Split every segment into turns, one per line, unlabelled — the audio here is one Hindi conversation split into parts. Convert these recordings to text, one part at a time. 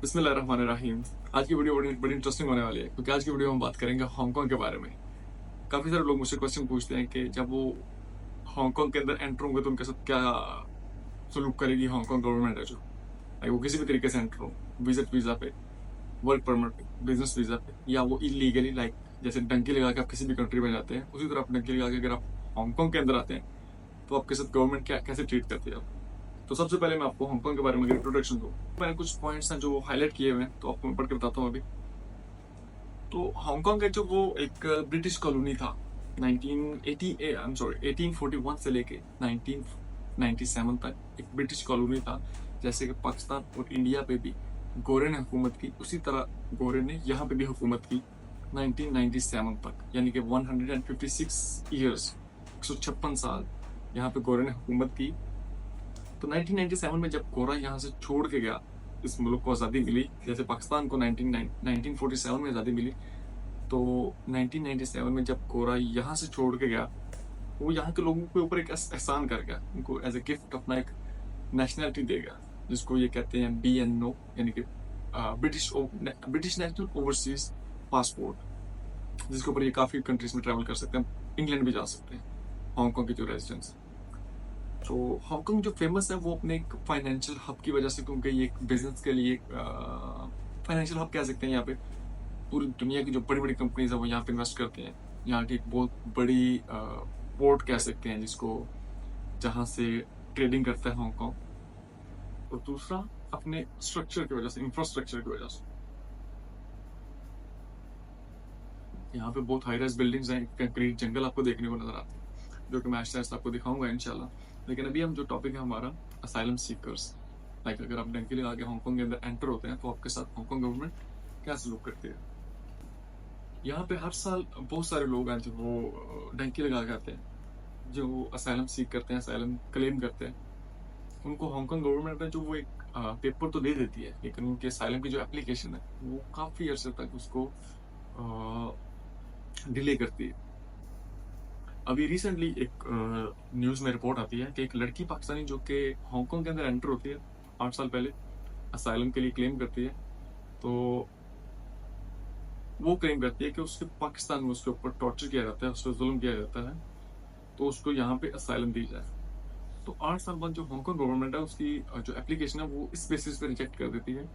बिस्मिल्लाहिर्रहमानिर्रहीम। आज की वीडियो बड़ी बड़ी इंटरेस्टिंग होने वाली है क्योंकि आज की वीडियो में हम बात करेंगे हांगकांग के बारे में। काफ़ी सारे लोग मुझसे क्वेश्चन पूछते हैं कि जब वो हांगकांग के अंदर एंटर होंगे तो उनके साथ क्या सलूक करेगी हांगकांग गवर्नमेंट है जो, लाइक वो किसी भी तरीके से एंटर हो, विजिट वीज़ा पे, वर्क परमिट पे, बिजनेस वीज़ा पे, या वो इलीगली, लाइक जैसे डंकी लगा के आप किसी भी कंट्री में जाते हैं उसी तरह आप डंकी लगा के अगर आप हांगकांग के अंदर आते हैं तो आपके साथ गवर्नमेंट क्या कैसे ट्रीट करती है। तो सबसे पहले मैं आपको हांगकांग के बारे में इंट्रोडक्शन दूँ। मैंने कुछ पॉइंट्स हैं जो हाईलाइट किए हुए हैं तो आपको मैं पढ़ के बताता हूँ अभी। तो हांगकांग है जो वो एक ब्रिटिश कॉलोनी था 1841 से लेके 1997 तक एक ब्रिटिश कॉलोनी था। जैसे कि पाकिस्तान और इंडिया पे भी गोरे ने हुकूमत की, उसी तरह गोरे ने यहाँ पे भी हुकूमत की 1997 तक, यानी कि 156 ईयर्स, 156 साल यहाँ पे गोरे ने हुकूमत की। तो 1997 में जब गोरा यहाँ से छोड़ के गया, इस मुल्क को आज़ादी मिली, जैसे पाकिस्तान को 1947 में आज़ादी मिली, तो 1997 में जब गोरा यहाँ से छोड़ के गया, वो यहाँ के लोगों के ऊपर एक एहसान कर गया, उनको एज ए गिफ्ट अपना एक नेशनलिटी देगा, जिसको ये कहते हैं BNO, यानी कि ब्रिटिश नेशनल ओवरसीज पासपोर्ट, जिसके ऊपर ये काफ़ी कंट्रीज में ट्रैवल कर सकते हैं, इंग्लैंड भी जा सकते हैं हांगकांग के जो रेजिडेंट्स। तो हांगकांग जो फेमस है वो अपने एक फाइनेंशियल हब की वजह से, क्योंकि ये एक बिजनेस के लिए फाइनेंशियल हब कह सकते हैं। यहाँ पे पूरी दुनिया की जो बड़ी बड़ी कंपनीज है वो यहाँ पे इन्वेस्ट करते हैं। यहाँ की एक बहुत बड़ी पोर्ट कह सकते हैं जिसको, जहाँ से ट्रेडिंग करता है हांगकांग। और दूसरा अपने स्ट्रक्चर की वजह से, इंफ्रास्ट्रक्चर की वजह से, यहाँ पे बहुत हाई राइज बिल्डिंग्स हैं, कंक्रीट जंगल आपको देखने को नजर आते हैं, जो कि मैं आहिस्ता आहिस्ता आपको दिखाऊंगा इंशाल्लाह। लेकिन अभी हम जो टॉपिक है हमारा असाइलम सीकर्स, लाइक अगर आप डंकी लगा के हांगकांग के अंदर एंटर होते हैं तो आपके साथ हांगकांग गवर्नमेंट क्या सलूक करती है। यहाँ पे हर साल बहुत सारे लोग हैं जो वो डंकी लगा के आते हैं, जो असाइलम सीख करते हैं, असाइलम क्लेम करते हैं। उनको हांगकांग गवर्नमेंट है जो वो एक पेपर तो दे देती है, लेकिन उनके असाइलम की जो एप्लीकेशन है वो काफ़ी अर्से तक उसको डिले करती है। अभी रिसेंटली एक न्यूज़ में रिपोर्ट आती है कि एक लड़की पाकिस्तानी जो कि हांगकांग के अंदर एंटर होती है 8 साल पहले, असाइलम के लिए क्लेम करती है, तो वो क्लेम करती है कि उसके पाकिस्तान में उसके ऊपर टॉर्चर किया जाता है, उस पर जुल्म किया जाता है, तो उसको यहाँ पे असाइलम दी जाए। तो 8 साल बाद जो हांगकांग गवर्नमेंट है उसकी जो एप्लीकेशन है वो इस बेसिस पे रिजेक्ट कर देती है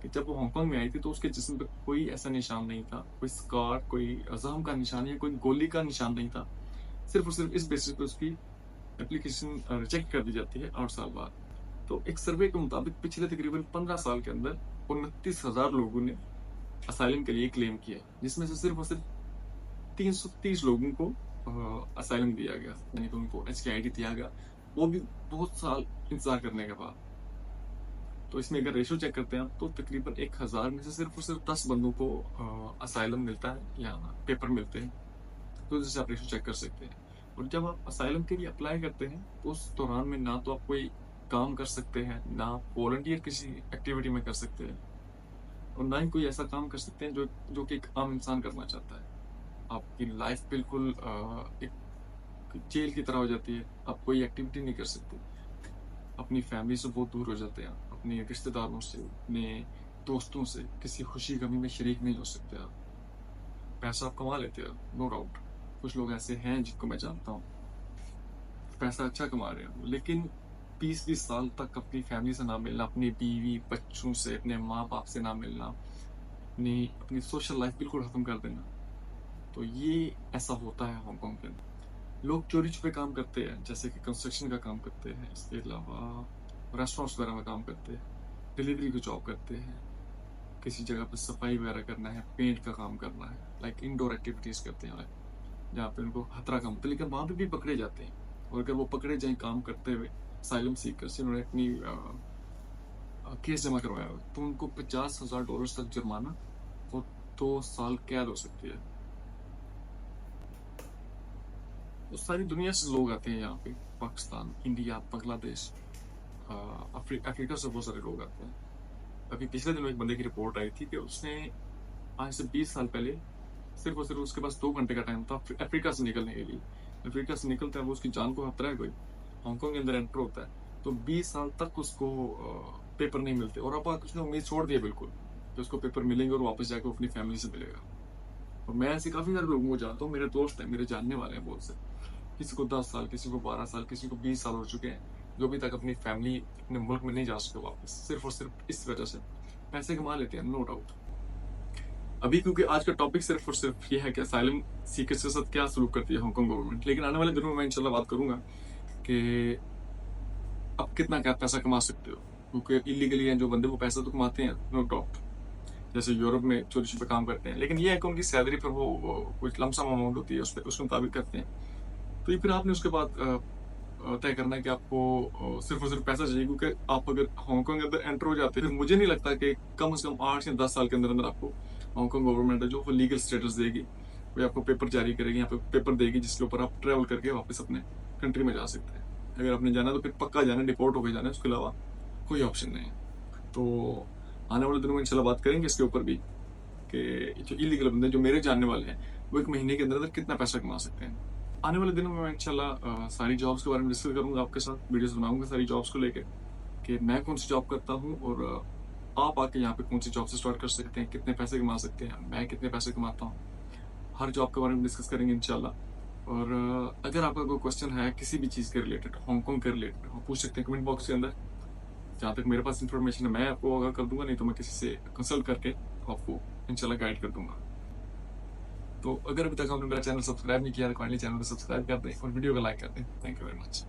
कि जब वो हांगकांग में आई थी तो उसके जिस्म पे कोई ऐसा निशान नहीं था, कोई स्कार, कोई जख्म का निशान या कोई गोली का निशान नहीं था। सिर्फ और सिर्फ इस बेसिस पे उसकी एप्लीकेशन रिजेक्ट कर दी जाती है 8 साल बाद। तो एक सर्वे के मुताबिक पिछले तकरीबन 15 साल के अंदर 29,000 लोगों ने असाइलम के लिए क्लेम किया, जिसमें से सिर्फ और सिर्फ 330 लोगों को असाइलम दिया गया, यानी कि उनको HKID दिया गया, वो भी बहुत साल इंतजार करने के बाद। तो इसमें अगर रेशो चेक करते हैं तो तकरीबन 1,000 में से सिर्फ और सिर्फ 10 बंदों को असाइलम मिलता है या पेपर मिलते हैं। तो जैसे आप रेशो चेक कर सकते हैं। और जब आप असाइलम के लिए अप्लाई करते हैं तो उस दौरान में ना तो आप कोई काम कर सकते हैं, ना वॉलंटियर किसी एक्टिविटी में कर सकते हैं, और ना ही कोई ऐसा काम कर सकते हैं जो कि एक आम इंसान करना चाहता है। आपकी लाइफ बिल्कुल एक जेल की तरह हो जाती है, आप कोई एक्टिविटी नहीं कर सकते, अपनी फैमिली से बहुत दूर हो जाते हैं, अपने रिश्तेदारों से, अपने दोस्तों से किसी खुशी गमी में शरीक नहीं हो सकते आप। पैसा आप कमा लेते हो, नो डाउट, कुछ लोग ऐसे हैं जिनको मैं जानता हूँ, पैसा अच्छा कमा रहे हैं, लेकिन 20-20 साल तक अपनी फैमिली से ना मिलना, अपनी बीवी बच्चों से, अपने माँ बाप से ना मिलना, अपनी सोशल लाइफ बिल्कुल खत्म कर देना। तो ये ऐसा होता है हांगकांग के अंदर। लोग चोरी छुपे काम करते हैं, जैसे कि कंस्ट्रक्शन का काम करते हैं, इसके अलावा रेस्टोरेंट्स वगैरह में काम करते हैं, डिलीवरी की जॉब करते हैं, किसी जगह पर सफाई वगैरह करना है, पेंट का काम करना है, लाइक इंडोर एक्टिविटीज करते हैं, जहाँ पे उनको खतरा कम होता है, लेकिन वहाँ पे भी पकड़े जाते हैं। और अगर वो पकड़े जाए काम करते हुए साइलम सीकर्स, जिन्होंने अपनी केस जमा करवाया हो, तो उनको $50,000 तक जुर्माना और 2 साल कैद हो सकती है। तो सारी दुनिया से लोग आते हैं यहाँ पे, पाकिस्तान, इंडिया, बांग्लादेश, अफ्रीका से बहुत सारे लोग आते हैं। अभी पिछले दिनों एक बंदे की रिपोर्ट आई थी कि उसने आज से 20 साल पहले सिर्फ और सिर्फ उसके पास 2 घंटे का टाइम था अफ्रीका से निकलने के लिए। अफ्रीका से निकलता है वो, उसकी जान को खतरा है कोई, हांगकांग के अंदर एंटर होता है, तो 20 साल तक उसको पेपर नहीं मिलते और अब उसने उम्मीद छोड़ दी है बिल्कुल कि उसको पेपर मिलेंगे और वापस जाकर अपनी फैमिली से मिलेगा। और मैं ऐसे काफ़ी सारे लोगों को जानता हूँ, मेरे दोस्त हैं, मेरे जानने वाले हैं बहुत से, किसी को 10 साल, किसी को 12 साल, किसी को 20 साल हो चुके हैं, जो अभी तक अपनी फैमिली अपने मुल्क में नहीं जा सके वापस, सिर्फ और सिर्फ इस वजह से। पैसे कमा लेते हैं, नो डाउट। अभी क्योंकि आज का टॉपिक सिर्फ और सिर्फ ये है कि असाइलम सीकर्स के साथ क्या सलूक करती है हांगकांग गवर्नमेंट, लेकिन आने वाले दिनों में मैं इंशाल्लाह बात करूंगा कि आप कितना क्या पैसा कमा सकते हो, क्योंकि इलीगली हैं जो बंदे वो पैसा तो कमाते हैं, नो डाउट। जैसे यूरोप में चोरी छुपे काम करते हैं, लेकिन ये है कि उनकी सैलरी पर वो कुछ लमसम अमाउंट होती है, उसके मुताबिक करते हैं। तो ये फिर आपने उसके बाद तय करना है कि आपको सिर्फ और सिर्फ पैसा चाहिए, क्योंकि आप अगर हांगकांग के अंदर एंटर हो जाते हैं, फिर मुझे नहीं लगता कि कम से कम 8 या 10 साल के अंदर अंदर आपको हांगकांग गवर्नमेंट है जो वो लीगल स्टेटस देगी, वो आपको पेपर जारी करेगी, यहाँ पे पेपर देगी जिसके ऊपर आप ट्रेवल करके वापस अपने कंट्री में जा सकते हैं। अगर आपने जाना तो फिर पक्का जाना, डिपोर्ट होकर जाना है, उसके अलावा कोई ऑप्शन नहीं है। तो आने वाले दिनों में इंशाल्लाह बात करेंगे इसके ऊपर भी कि जो इलीगल बंदे जो मेरे जानने वाले हैं वो एक महीने के अंदर अंदर कितना पैसा कमा सकते हैं। आने वाले दिनों में मैं इंशाल्लाह सारी जॉब्स के बारे में डिस्कस करूंगा आपके साथ, वीडियोस बनाऊंगा सारी जॉब्स को लेकर कि मैं कौन सी जॉब करता हूँ और आप आके यहाँ पे कौन सी जॉब से स्टार्ट कर सकते हैं, कितने पैसे कमा सकते हैं, मैं कितने पैसे कमाता हूँ, हर जॉब के बारे में डिस्कस करेंगे इंशाल्लाह। और अगर आपका कोई क्वेश्चन है किसी भी चीज़ के रिलेटेड, हांगकांग के रिलेटेड, आप पूछ सकते हैं कमेंट बॉक्स के अंदर। जहाँ तक मेरे पास इंफॉर्मेशन है मैं आपको आगाह कर दूंगा, नहीं तो मैं किसी से कंसल्ट करके आपको इंशाल्लाह गाइड कर दूंगा। तो अगर अभी तक आपने मेरा चैनल सब्सक्राइब नहीं किया तो काइंडली चैनल को सब्सक्राइब कर दें और वीडियो को लाइक कर दें। Thank you very much.